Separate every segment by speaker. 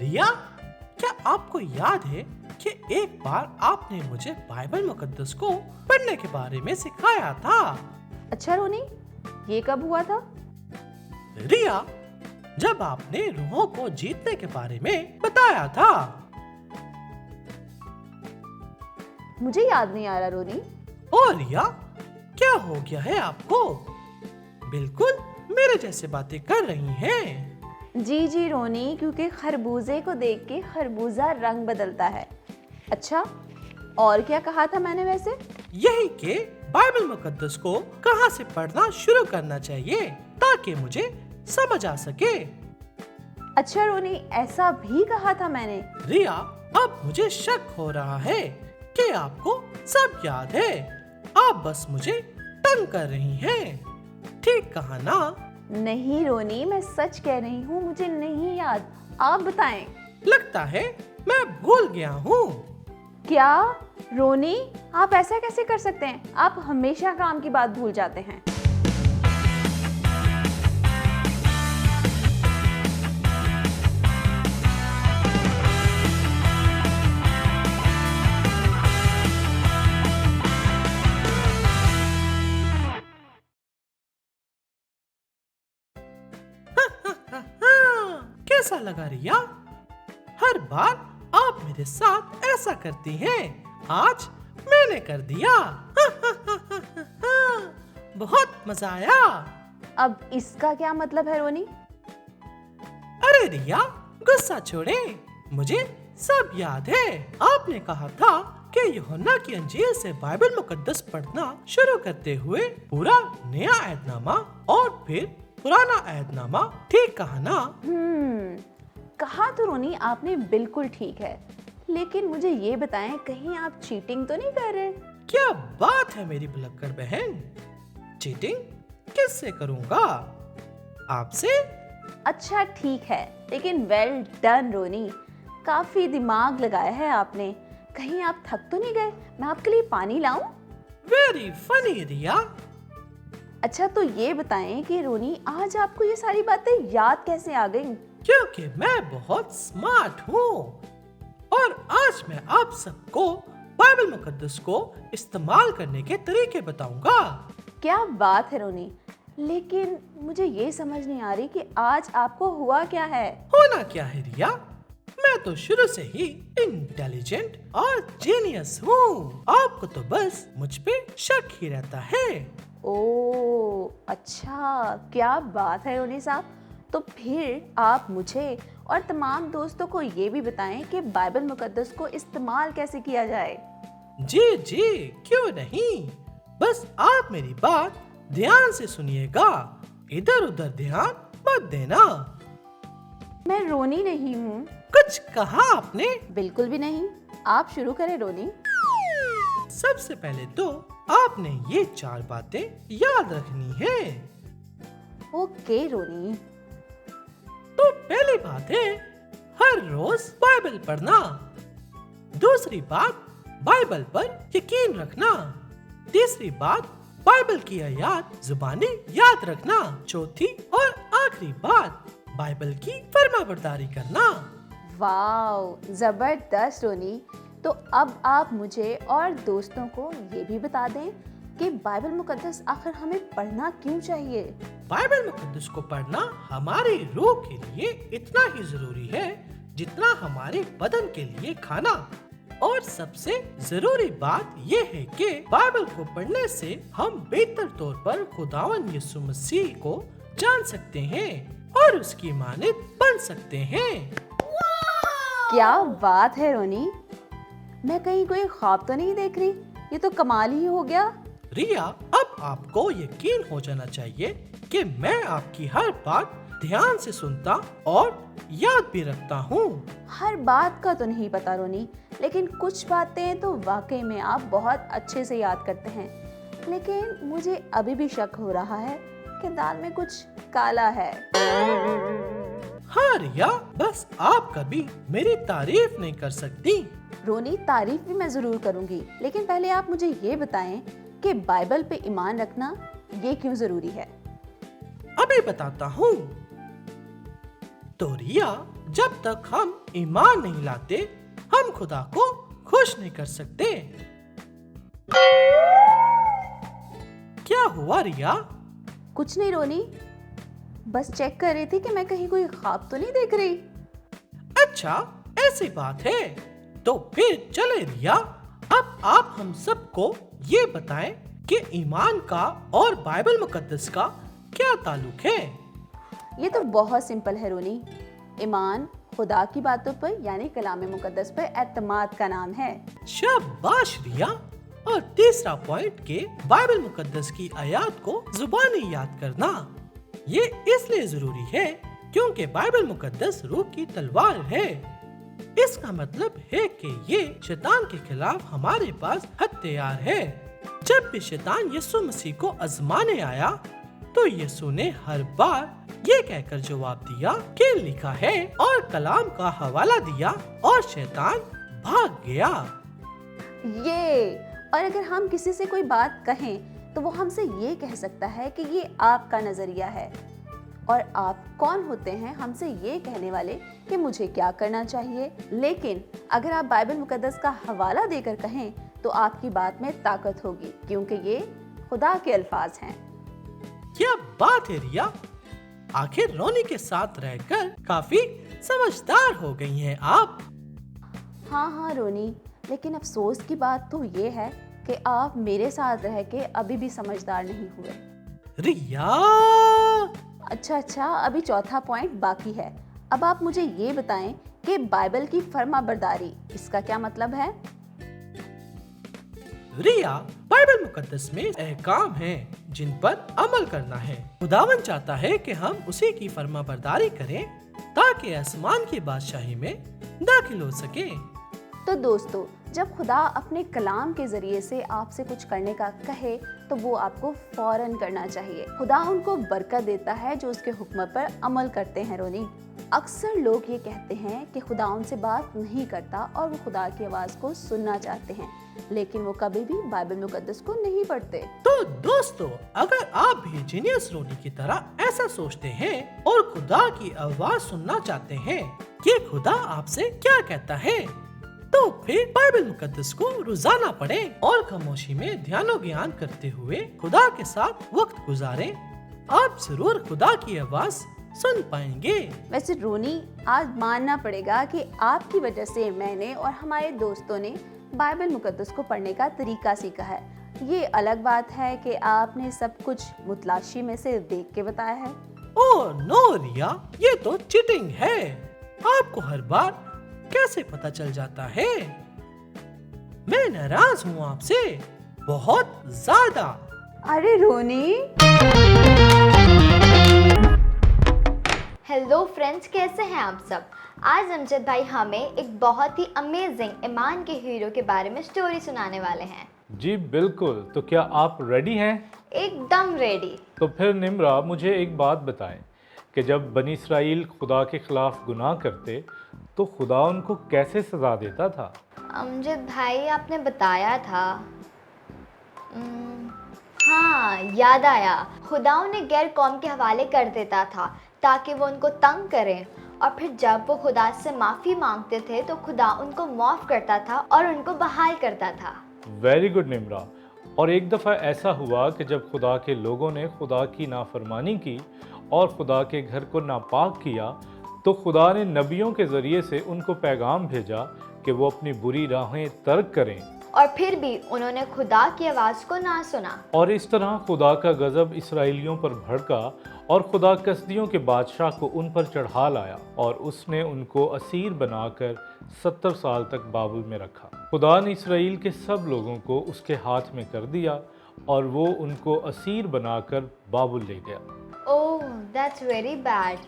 Speaker 1: रिया, क्या आपको याद है कि एक बार आपने मुझे बाइबल मुकद्दस को पढ़ने के बारे में सिखाया था?
Speaker 2: अच्छा रोनी, ये कब हुआ था?
Speaker 1: रिया, जब आपने रूहों को जीतने के बारे में बताया था।
Speaker 2: मुझे याद नहीं आ रहा रोनी।
Speaker 1: और रिया, क्या हो गया है आपको? बिल्कुल मेरे जैसे बातें कर रही हैं।
Speaker 2: जी रोनी, क्योंकि खरबूजे को देख के खरबूजा रंग बदलता है। अच्छा, और क्या कहा था मैंने वैसे?
Speaker 1: यही कि बाइबल मुकद्दस को कहाँ से पढ़ना शुरू करना चाहिए ताकि मुझे समझ आ सके।
Speaker 2: अच्छा रोनी, ऐसा भी कहा था मैंने?
Speaker 1: रिया, अब मुझे शक हो रहा है कि आपको सब याद है, आप बस मुझे तंग कर रही हैं। ठीक कहा ना?
Speaker 2: नहीं रोनी, मैं सच कह रही हूँ, मुझे नहीं याद। आप बताएं।
Speaker 1: लगता है मैं भूल गया हूँ।
Speaker 2: क्या रोनी, आप ऐसा कैसे कर सकते हैं? आप हमेशा काम की बात भूल जाते हैं।
Speaker 1: कैसा लगा रिया? हर बार आप मेरे साथ ऐसा करती हैं। आज मैंने कर दिया। बहुत मजा आया।
Speaker 2: अब इसका क्या मतलब है रोनी?
Speaker 1: अरे रिया, गुस्सा छोड़े, मुझे सब याद है। आपने कहा था कि यूहन्ना की अंजील से बाइबल मुकद्दस पढ़ना शुरू करते हुए पूरा नया अहदनामा और फिर पुराना अहदनामा। ठीक कहा ना?
Speaker 2: कहा तो रोनी आपने बिल्कुल ठीक है, लेकिन मुझे ये बताएं, कहीं आप चीटिंग तो नहीं कर रहे?
Speaker 1: क्या बात है मेरी भुलक्कड़ बहन, चीटिंग किससे करूंगा? आपसे?
Speaker 2: अच्छा ठीक है, लेकिन वेल डन रोनी, काफी दिमाग लगाया है आपने। कहीं आप थक तो नहीं गए? मैं आपके लिए पानी लाऊं?
Speaker 1: वेरी फनी रिया।
Speaker 2: अच्छा तो ये बताएं कि रोनी, आज आपको ये सारी बातें याद कैसे आ गईं?
Speaker 1: क्योंकि मैं बहुत स्मार्ट हूँ और आज मैं आप सबको बाइबल मुकद्दस को इस्तेमाल करने के तरीके बताऊंगा।
Speaker 2: क्या बात है रोनी, लेकिन मुझे ये समझ नहीं आ रही कि आज आपको हुआ क्या है?
Speaker 1: होना क्या है रिया? मैं तो शुरू से ही इंटेलिजेंट और जीनियस हूँ। आपको तो बस मुझ पे शक ही रहता है।
Speaker 2: ओह अच्छा, क्या बात है रोनी साहब। तो फिर आप मुझे और तमाम दोस्तों को ये भी बताएं कि बाइबल मुकद्दस को इस्तेमाल कैसे किया जाए।
Speaker 1: जी जी, क्यों नहीं। बस आप मेरी बात ध्यान से सुनिएगा, इधर उधर ध्यान मत देना।
Speaker 2: मैं रोनी नहीं हूँ।
Speaker 1: कुछ कहा आपने?
Speaker 2: बिल्कुल भी नहीं। आप शुरू करें रोनी।
Speaker 1: सबसे पहले तो आपने ये 4 बातें याद रखनी है।
Speaker 2: ओके रोनी।
Speaker 1: तो पहली बात है हर रोज बाइबल पढ़ना। दूसरी बात, बाइबल पर यकीन रखना। तीसरी बात, बाइबल की आयत जुबानी याद रखना। चौथी और आखिरी बात, बाइबल की फरमाबरदारी करना।
Speaker 2: वाओ, जबरदस्त रोनी। तो अब आप मुझे और दोस्तों को ये भी बता दें कि बाइबल मुकद्दस आखिर हमें पढ़ना क्यों चाहिए?
Speaker 1: बाइबल मुकद्दस को पढ़ना हमारी रूह के लिए इतना ही जरूरी है जितना हमारे बदन के लिए खाना। और सबसे जरूरी बात ये है कि बाइबल को पढ़ने से हम बेहतर तौर पर खुदावंद यीशु मसीह को जान सकते हैं और उसकी मानद बन सकते हैं।
Speaker 2: क्या बात है रोनी, मैं कहीं कोई ख्वाब तो नहीं देख रही? ये तो कमाल ही हो गया।
Speaker 1: रिया, अब आपको यकीन हो जाना चाहिए कि मैं आपकी हर बात ध्यान से सुनता और याद भी रखता हूँ।
Speaker 2: हर बात का तो नहीं पता रोनी, लेकिन कुछ बातें तो वाकई में आप बहुत अच्छे से याद करते हैं। लेकिन मुझे अभी भी शक हो रहा है कि दाल में कुछ काला है।
Speaker 1: हाँ रिया, बस आप कभी मेरी तारीफ नहीं कर सकती।
Speaker 2: रोनी, तारीफ भी मैं जरूर करूंगी, लेकिन पहले आप मुझे ये बताएं कि बाइबल पे ईमान रखना ये क्यों जरूरी है?
Speaker 1: अभी बताता हूँ। तो रिया, जब तक हम ईमान नहीं लाते, हम खुदा को खुश नहीं कर सकते। क्या हुआ रिया?
Speaker 2: कुछ नहीं रोनी, बस चेक कर रही थी कि मैं कहीं कोई ख्वाब तो नहीं देख रही।
Speaker 1: अच्छा, ऐसी बात है। तो फिर चले रिया, अब आप हम सबको ये बताएं कि ईमान का और बाइबल मुकद्दस का क्या ताल्लुक है।
Speaker 2: ये तो बहुत सिंपल है रोनी। ईमान खुदा की बातों पर यानी कलाम मुकद्दस पर एतमाद का नाम है।
Speaker 1: शाबाश रिया। और तीसरा पॉइंट के बाइबल मुकद्दस की आयत को जुबानी याद करना, ये इसलिए जरूरी है क्योंकि बाइबल मुकद्दस रूह की तलवार है। इसका मतलब है कि ये शैतान के खिलाफ हमारे पास हथियार है। जब भी शैतान यीशु मसीह को आजमाने आया तो यीशु ने हर बार ये कहकर जवाब दिया कि लिखा है, और कलाम का हवाला दिया और शैतान भाग गया।
Speaker 2: ये, और अगर हम किसी से कोई बात कहें तो वो हमसे ये कह सकता है कि ये आपका नजरिया है, और आप कौन होते हैं हमसे ये कहने वाले कि मुझे क्या करना चाहिए। लेकिन अगर आप बाइबल मुकद्दस का हवाला देकर कहें तो आपकी बात में ताकत होगी, क्योंकि ये खुदा के अल्फाज हैं।
Speaker 1: क्या बात है रिया, आखिर रोनी के साथ रहकर काफी समझदार हो गई हैं आप।
Speaker 2: हाँ रोनी, लेकिन अफसोस की बात तो ये है कि आप मेरे साथ रह के अभी भी समझदार नहीं हुए।
Speaker 1: रिया,
Speaker 2: अच्छा, अभी चौथा पॉइंट बाकी है। अब आप मुझे ये बताएं कि बाइबल की फर्माबरदारी, इसका क्या मतलब है?
Speaker 1: रिया, बाइबल मुकद्दस में अहकाम हैं जिन पर अमल करना है। खुदावन चाहता है कि हम उसी की फर्माबरदारी करें ताकि आसमान की बादशाही में दाखिल हो सके।
Speaker 2: तो दोस्तों, जब खुदा अपने कलाम के जरिए से आपसे कुछ करने का कहे तो वो आपको फौरन करना चाहिए। खुदा उनको बरकत देता है जो उसके हुक्म पर अमल करते हैं। रोनी, अक्सर लोग ये कहते हैं कि खुदा उनसे बात नहीं करता और वो खुदा की आवाज़ को सुनना चाहते हैं, लेकिन वो कभी भी बाइबल मुकद्दस को नहीं पढ़ते।
Speaker 1: तो दोस्तों, अगर आप भी जीनियस रोनी की तरह ऐसा सोचते हैं और खुदा की आवाज सुनना चाहते हैं कि खुदा आपसे क्या कहता है, तो फिर बाइबल मुकद्दस को रोजाना पढ़ें और खामोशी में ध्यानो ज्ञान करते हुए खुदा के साथ वक्त गुजारें। आप जरूर खुदा की आवाज सुन पाएंगे।
Speaker 2: वैसे रोनी, आज मानना पड़ेगा कि आपकी वजह से मैंने और हमारे दोस्तों ने बाइबल मुकद्दस को पढ़ने का तरीका सीखा है। ये अलग बात है कि आपने सब कुछ मुतलाशी में से देख के बताया है।
Speaker 1: ओह नो रिया, ये तो चीटिंग है। आपको हर बार कैसे पता चल जाता है? मैं नाराज हूँ आपसे, बहुत ज्यादा।
Speaker 2: अरे रोनी।
Speaker 3: हेलो फ्रेंड्स, कैसे हैं आप सब? आज अमजद भाई हमें एक बहुत ही अमेजिंग ईमान के हीरो के बारे में स्टोरी सुनाने वाले हैं।
Speaker 4: जी बिल्कुल, तो क्या आप रेडी हैं?
Speaker 3: एकदम रेडी।
Speaker 4: तो फिर निम्रा, मुझे एक बात बताएं कि जब बनी इसराइल खुदा के खिलाफ गुनाह करते तो खुदा उनको कैसे सज़ा देता था?
Speaker 3: अमजद भाई, आपने बताया था। हाँ, याद आया। खुदा उन्हें गैर कौम के हवाले कर देता था ताकि वो उनको तंग करें, और फिर जब वो खुदा से माफ़ी मांगते थे तो खुदा उनको माफ़ करता था और उनको बहाल करता था।
Speaker 4: Very good Nimra. और एक दफ़ा ऐसा हुआ कि जब खुदा के लोगों ने खुदा की नाफरमानी की और खुदा के घर को नापाक किया, तो खुदा ने नबियों के ज़रिए से उनको पैगाम भेजा कि वो अपनी बुरी राहें तर्क करें,
Speaker 3: और फिर भी उन्होंने खुदा की आवाज़ को ना सुना।
Speaker 4: और इस तरह खुदा का गज़ब इसराइलियों पर भड़का और खुदा कसदियों के बादशाह को उन पर चढ़ा लाया और उसने उनको असीर बनाकर 70 साल तक बाबुल में रखा। खुदा ने इसराइल के सब लोगों को उसके हाथ में कर दिया और वो उनको असीर बनाकर बाबुल ले गया।
Speaker 3: ओह, दैट्स वेरी बैड।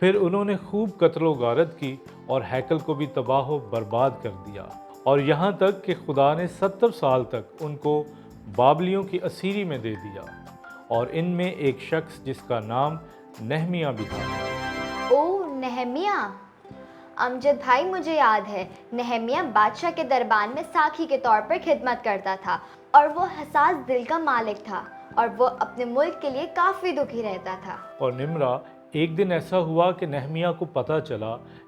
Speaker 3: फिर
Speaker 4: उन्होंने खूब कत्लो गारत की और हैकल को भी तबाह व बर्बाद कर दिया, और यहाँ तक कि खुदा ने 70 साल तक उनको बाबलियों की असीरी में दे दिया, और इनमें एक शख्स जिसका नाम नहमिया भी था।
Speaker 3: ओह, नहमिया। अमजद भाई, मुझे याद है, नहमिया बादशाह के दरबार में साखी के तौर पर खिदमत करता था, और वो हसास दिल का मालिक था, और वो अपने मुल्क के लिए काफ़ी दुखी रहता था।
Speaker 4: और निम्रा, एक दिन ऐसा हुआ कि नहमिया को पता चला